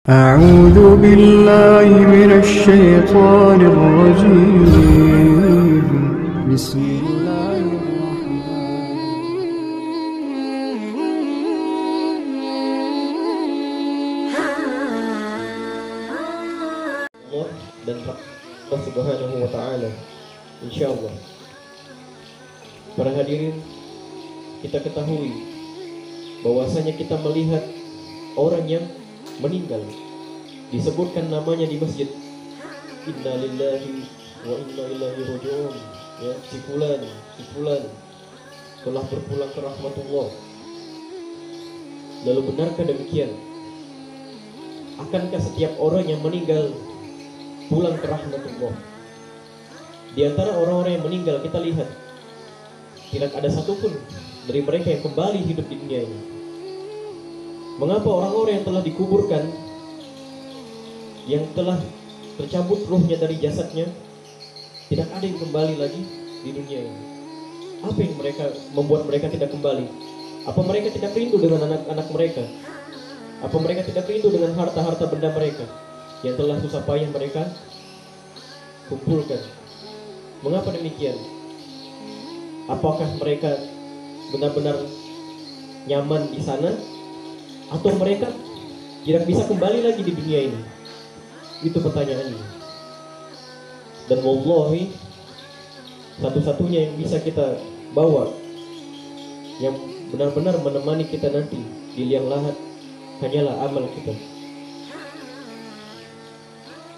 أعوذ بالله من الشيطان الرجيم بسم الله Allah dan Allah Subhanahu wa Ta'ala, insyaallah. Para hadirin, kita ketahui bahwasanya kita melihat orang yang meninggal, disebutkan namanya di masjid, inna lillahi wa inna ilaihi raji'un, ya, si fulan telah berpulang ke rahmatullah. Lalu benarkah demikian? Akankah setiap orang yang meninggal pulang ke rahmatullah? Di antara orang-orang yang meninggal, kita lihat tidak ada satupun dari mereka yang kembali hidup di dunia ini. Mengapa orang-orang yang telah dikuburkan, yang telah tercabut ruhnya dari jasadnya, tidak ada yang kembali lagi di dunia ini? Apa yang membuat mereka tidak kembali? Apa mereka tidak rindu dengan anak-anak mereka? Apa mereka tidak rindu dengan harta-harta benda mereka yang telah susah payah mereka kumpulkan? Mengapa demikian? Apakah mereka benar-benar nyaman di sana, atau mereka tidak bisa kembali lagi di dunia ini? Itu pertanyaannya. Dan wallahi, satu-satunya yang bisa kita bawa, yang benar-benar menemani kita nanti di liang lahat, hanyalah amal kita.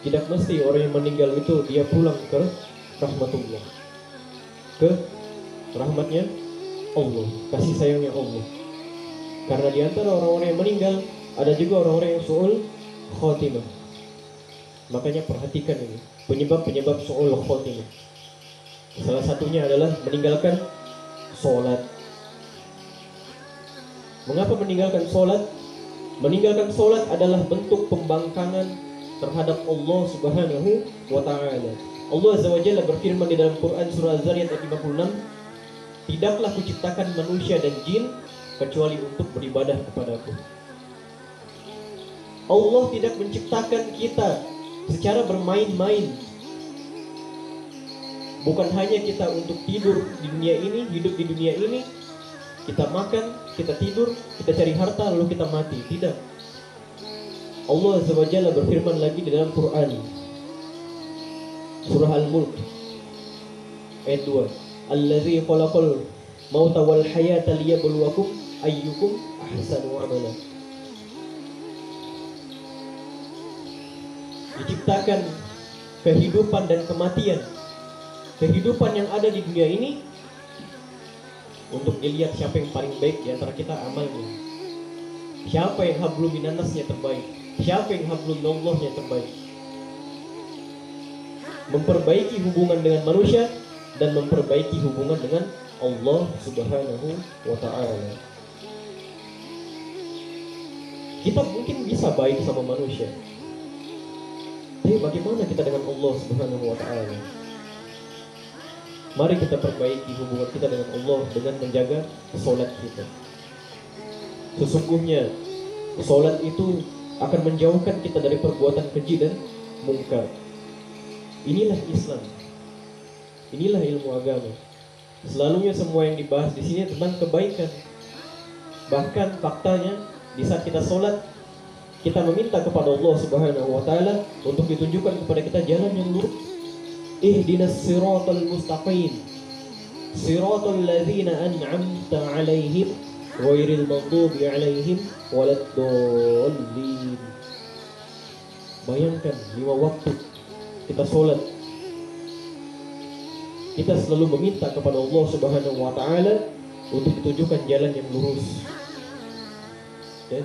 Tidak mesti orang yang meninggal itu dia pulang ke rahmatullah, ke rahmatnya Allah, kasih sayangnya Allah. Karena di antara orang-orang yang meninggal ada juga orang-orang yang su'ul khotimah. Makanya perhatikan ini, penyebab-penyebab su'ul khotimah. Salah satunya adalah meninggalkan sholat. Mengapa meninggalkan sholat? Meninggalkan sholat adalah bentuk pembangkangan terhadap Allah Subhanahu wa Ta'ala. Allah Azza wa Jalla berfirman di dalam Quran surah Az-Zariyat ayat 56, tidaklah kuciptakan manusia dan jin kecuali untuk beribadah kepadaku. Allah tidak menciptakan kita secara bermain-main. Bukan hanya kita untuk tidur di dunia ini, hidup di dunia ini, kita makan, kita tidur, kita cari harta, lalu kita mati. Tidak. Allah Azza wa Jalla berfirman lagi di dalam Quran surah Al-Mulk ayat 2, Allazi khalaqal mauta wal hayata liyabluwakum ayyukum ahsanu amala. Diciptakan kehidupan dan kematian. Kehidupan yang ada di dunia ini untuk dilihat siapa yang paling baik di antara kita amalnya. Siapa yang hablum minannasnya terbaik, siapa yang hablum minallahnya terbaik. Memperbaiki hubungan dengan manusia dan memperbaiki hubungan dengan Allah Subhanahu wa Ta'ala. Kita mungkin bisa baik sama manusia, tapi bagaimana kita dengan Allah Subhanahu wa Ta'ala? Mari kita perbaiki hubungan kita dengan Allah dengan menjaga sholat kita. Sesungguhnya sholat itu akan menjauhkan kita dari perbuatan keji dan mungkar. Inilah Islam. Inilah ilmu agama. Selalunya semua yang dibahas di sini tentang kebaikan. Bahkan faktanya di saat kita sholat, kita meminta kepada Allah Subhanahu wa Ta'ala untuk ditunjukkan kepada kita jalan yang lurus. Ihdinas siratal mustaqim, siratal ladzina an'amta 'alaihim ghairil maghdubi 'alaihim waladdallin. Bayangkan 5 waktu kita sholat, kita selalu meminta kepada Allah Subhanahu wa Ta'ala untuk ditunjukkan jalan yang lurus. Dan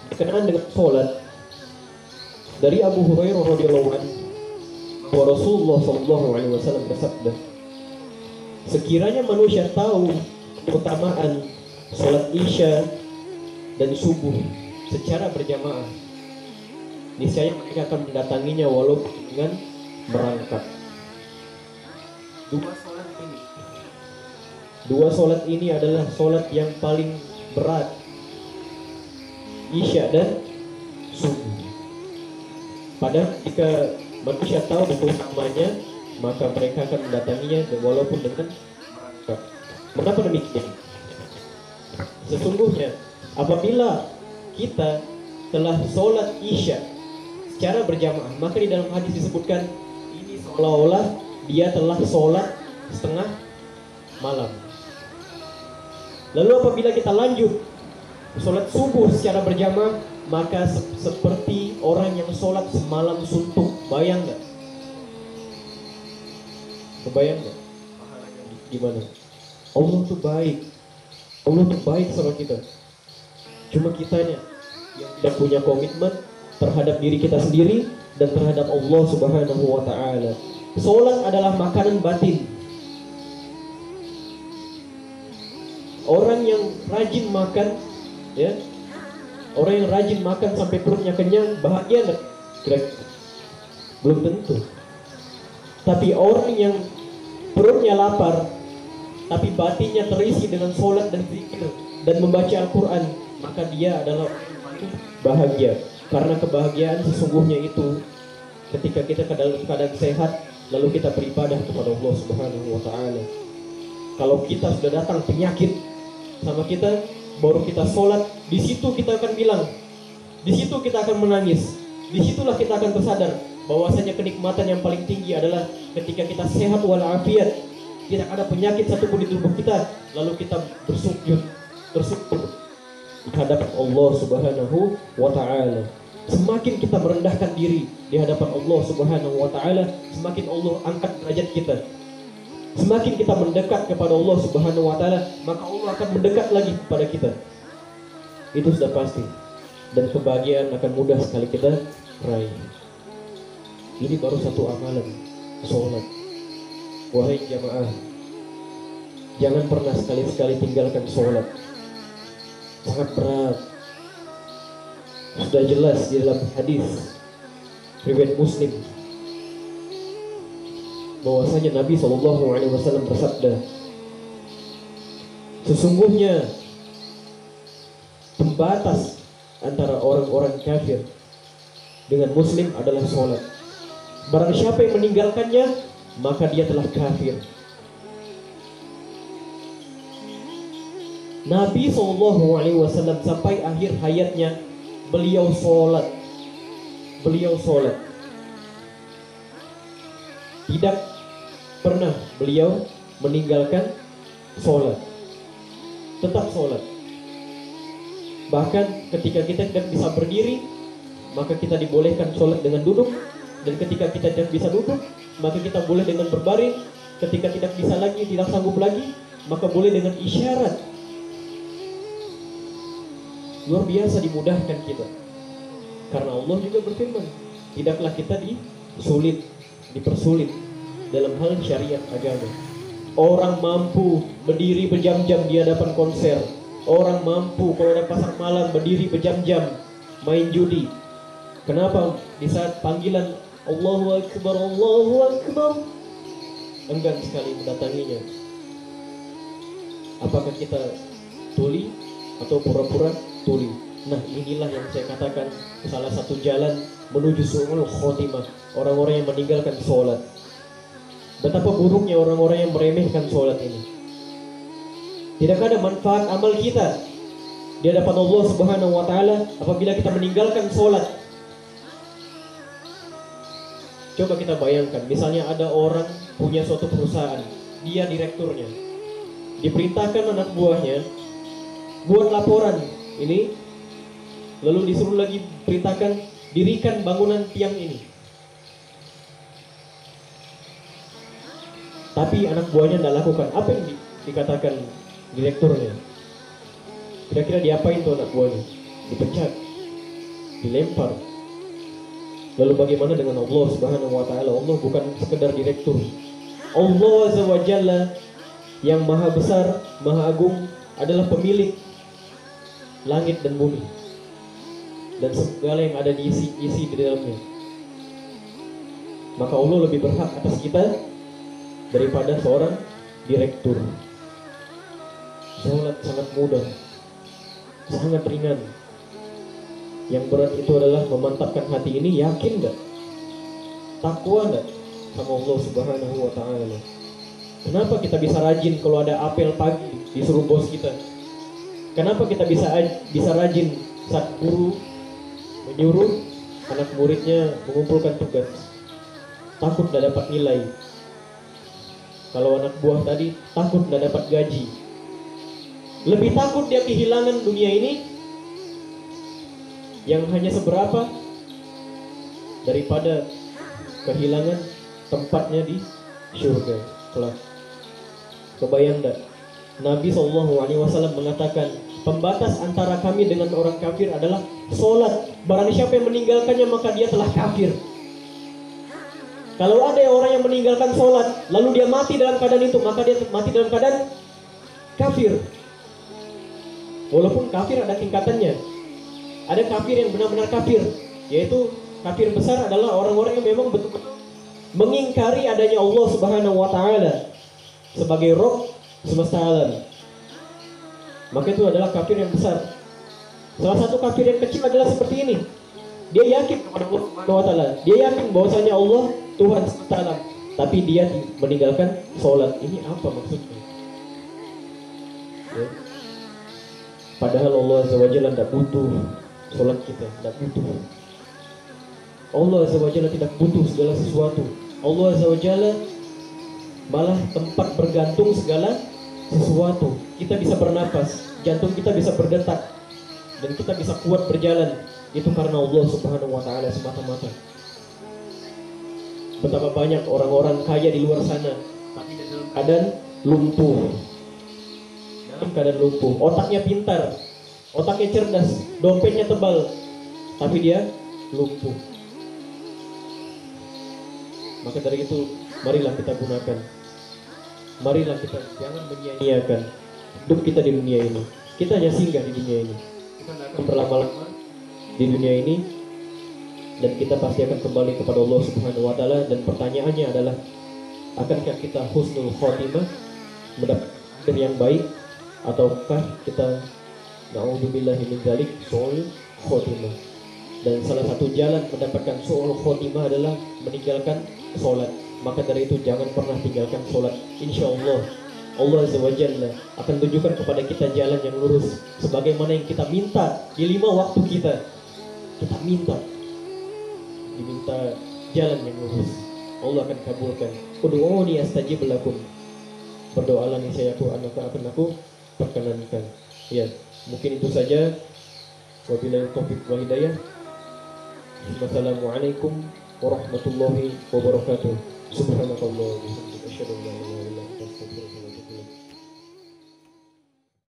berkenaan dengan sholat, dari Abu Hurairah radhiyallahu anhu, bahwa Rasulullah sallallahu alaihi wasallam bersabda, sekiranya manusia tahu keutamaan sholat Isya dan subuh secara berjamaah, niscaya mereka akan mendatanginya walaupun dengan merangkak. Dua sholat ini adalah sholat yang paling berat Isya dan subuh. Padahal jika manusia tahu betul namanya, maka mereka akan mendatanginya walaupun dengan merangkak. Mengapa demikian? Sesungguhnya apabila kita telah sholat Isya secara berjamaah, maka di dalam hadis disebutkan ini seolah-olah dia telah sholat setengah malam. Lalu apabila kita lanjut sholat subuh secara berjamaah, maka seperti orang yang sholat semalam suntuk. Bayang nggak? Kebayang nggak? Gimana? Allah tuh baik. Allah tuh baik sama kita. Cuma kitanya yang tidak punya komitmen terhadap diri kita sendiri dan terhadap Allah Subhanahu wa Ta'ala. Sholat adalah makanan batin. Orang yang rajin makan, ya, orang yang rajin makan sampai perutnya kenyang, bahagia nggak? Kira-kira belum tentu. Tapi orang yang perutnya lapar, tapi batinnya terisi dengan sholat dan zikir dan membaca Al-Quran, maka dia adalah bahagia. Karena kebahagiaan sesungguhnya itu ketika kita dalam keadaan sehat, lalu kita beribadah kepada Allah Subhanahu wa Ta'ala. Kalau kita sudah datang penyakit sama kita, baru kita sholat, di situ kita akan bilang, di situ kita akan menangis, disitulah kita akan tersadar bahwasanya kenikmatan yang paling tinggi adalah ketika kita sehat walafiat, tidak ada penyakit satupun di tubuh kita, lalu kita bersyukur di hadapan Allah Subhanahu wa Ta'ala. Semakin kita merendahkan diri di hadapan Allah Subhanahu wa Ta'ala, semakin Allah angkat derajat kita. Semakin kita mendekat kepada Allah Subhanahu wa Ta'ala, maka Allah akan mendekat lagi kepada kita. Itu sudah pasti. Dan kebahagiaan akan mudah sekali kita raih. Ini baru satu amalan, sholat. Wahai jamaah, jangan pernah sekali-sekali tinggalkan sholat. Sangat berat. Sudah jelas di dalam hadis riwayat Muslim bahwasanya Nabi SAW bersabda, sesungguhnya pembatas antara orang-orang kafir dengan Muslim adalah sholat. Barang siapa yang meninggalkannya, maka dia telah kafir. Nabi SAW sampai akhir hayatnya beliau sholat. Tidak pernah beliau meninggalkan sholat. Tetap sholat. Bahkan ketika kita tidak bisa berdiri, maka kita dibolehkan sholat dengan duduk. Dan ketika kita tidak bisa duduk, maka kita boleh dengan berbaring. Ketika tidak bisa lagi, tidak sanggup lagi, maka boleh dengan isyarat. Luar biasa dimudahkan kita. Karena Allah juga berfirman, tidaklah kita dipersulit dalam hal syariat agama. Orang mampu berdiri berjam-jam di hadapan konser. Orang mampu kalau ada pasar malam berdiri berjam-jam main judi. Kenapa di saat panggilan Allahu Akbar, Allahu Akbar, enggan sekali mendatanginya? Apakah kita tuli atau pura-pura tuli? Nah, inilah yang saya katakan salah satu jalan menuju su'ul khotimah, orang-orang yang meninggalkan sholat. Betapa buruknya orang-orang yang meremehkan sholat ini. Tidak ada manfaat amal kita di hadapan Allah Subhanahu wa Ta'ala apabila kita meninggalkan sholat. Coba kita bayangkan, misalnya ada orang punya suatu perusahaan, dia direkturnya, diperintahkan anak buahnya buat laporan ini, lalu disuruh lagi perintahkan dirikan bangunan tiang ini. Tapi anak buahnya tidak lakukan. Apa yang dikatakan direkturnya? Kira-kira diapain tuh anak buahnya? Dipecat, dilempar. Lalu bagaimana dengan Allah Subhanahu wa Ta'ala? Allah bukan sekedar direktur. Allah Azza wa Jalla yang maha besar, maha agung adalah pemilik langit dan bumi dan segala yang ada di isi di dalamnya. Maka Allah lebih berhak atas kita daripada seorang direktur. Sholat sangat mudah, sangat ringan. Yang berat itu adalah memantapkan hati ini, yakin nggak? Takwa nggak sama Allah Subhanahu wa Ta'ala? Kenapa kita bisa rajin kalau ada apel pagi disuruh bos kita? Kenapa kita bisa rajin saat guru menyuruh anak muridnya mengumpulkan tugas? Takut nggak dapat nilai. Kalau anak buah tadi takut nggak dapat gaji. Lebih takut dia kehilangan dunia ini yang hanya seberapa daripada kehilangan tempatnya di surga kelak. Kebayang enggak? Nabi SAW mengatakan, pembatas antara kami dengan orang kafir adalah sholat. Barang siapa yang meninggalkannya maka dia telah kafir. Kalau ada orang yang meninggalkan sholat lalu dia mati dalam keadaan itu, maka dia mati dalam keadaan kafir. Walaupun kafir ada tingkatannya. Ada kafir yang benar-benar kafir, yaitu kafir besar adalah orang-orang yang memang betul-betul mengingkari adanya Allah Subhanahu wa Ta'ala sebagai Rabb semesta alam. Maka itu adalah kafir yang besar. Salah satu kafir yang kecil adalah seperti ini. Dia yakin kepada Allah Subhanahu wa Ta'ala. Dia yakin bahwasanya Allah Tuhan semesta alam, tapi dia meninggalkan sholat. Ini apa maksudnya? Ya. Padahal Allah Azza wa Jalla tidak butuh sholat kita, tidak butuh. Allah Azza wa Jalla tidak butuh segala sesuatu. Allah Azza wa Jalla malah tempat bergantung segala sesuatu. Kita bisa bernapas, jantung kita bisa berdetak, dan kita bisa kuat berjalan. Itu karena Allah Subhanahu wa Ta'ala semata-mata. Betapa banyak orang-orang kaya di luar sana, tapi dalam keadaan lumpuh. Dalam keadaan lumpuh, otaknya pintar, otaknya cerdas, dompetnya tebal, tapi dia lumpuh. Maka dari itu, marilah kita gunakan. Marilah kita jangan menyia-nyiakan hidup kita di dunia ini. Kita hanya singgah di dunia ini. Kita tidak akan berlama-lama di dunia ini, dan kita pasti akan kembali kepada Allah Subhanahu wa Ta'ala. Dan pertanyaannya adalah, akankah kita husnul khotimah, mendapat akhir yang baik, ataukah kita na'udzubillahi min dzalik su'ul khotimah? Dan salah satu jalan mendapatkan su'ul khotimah adalah meninggalkan sholat. Maka dari itu jangan pernah tinggalkan sholat. Insya Allah Allah Azza wa Jalla akan tunjukkan kepada kita jalan yang lurus, sebagaimana yang kita minta di 5 waktu kita. Kita diminta jalan yang lurus, Allah akan kabulkan. Ud'uuni astajib lakum. Berdoalah niscaya akan aku perkenankan. Ya, mungkin itu saja. Wabillahi taufiq wal hidayah. Wassalamualaikum warahmatullahi wabarakatuh. Subhanallah wa bihamdihi asyhadu an la ilaha illa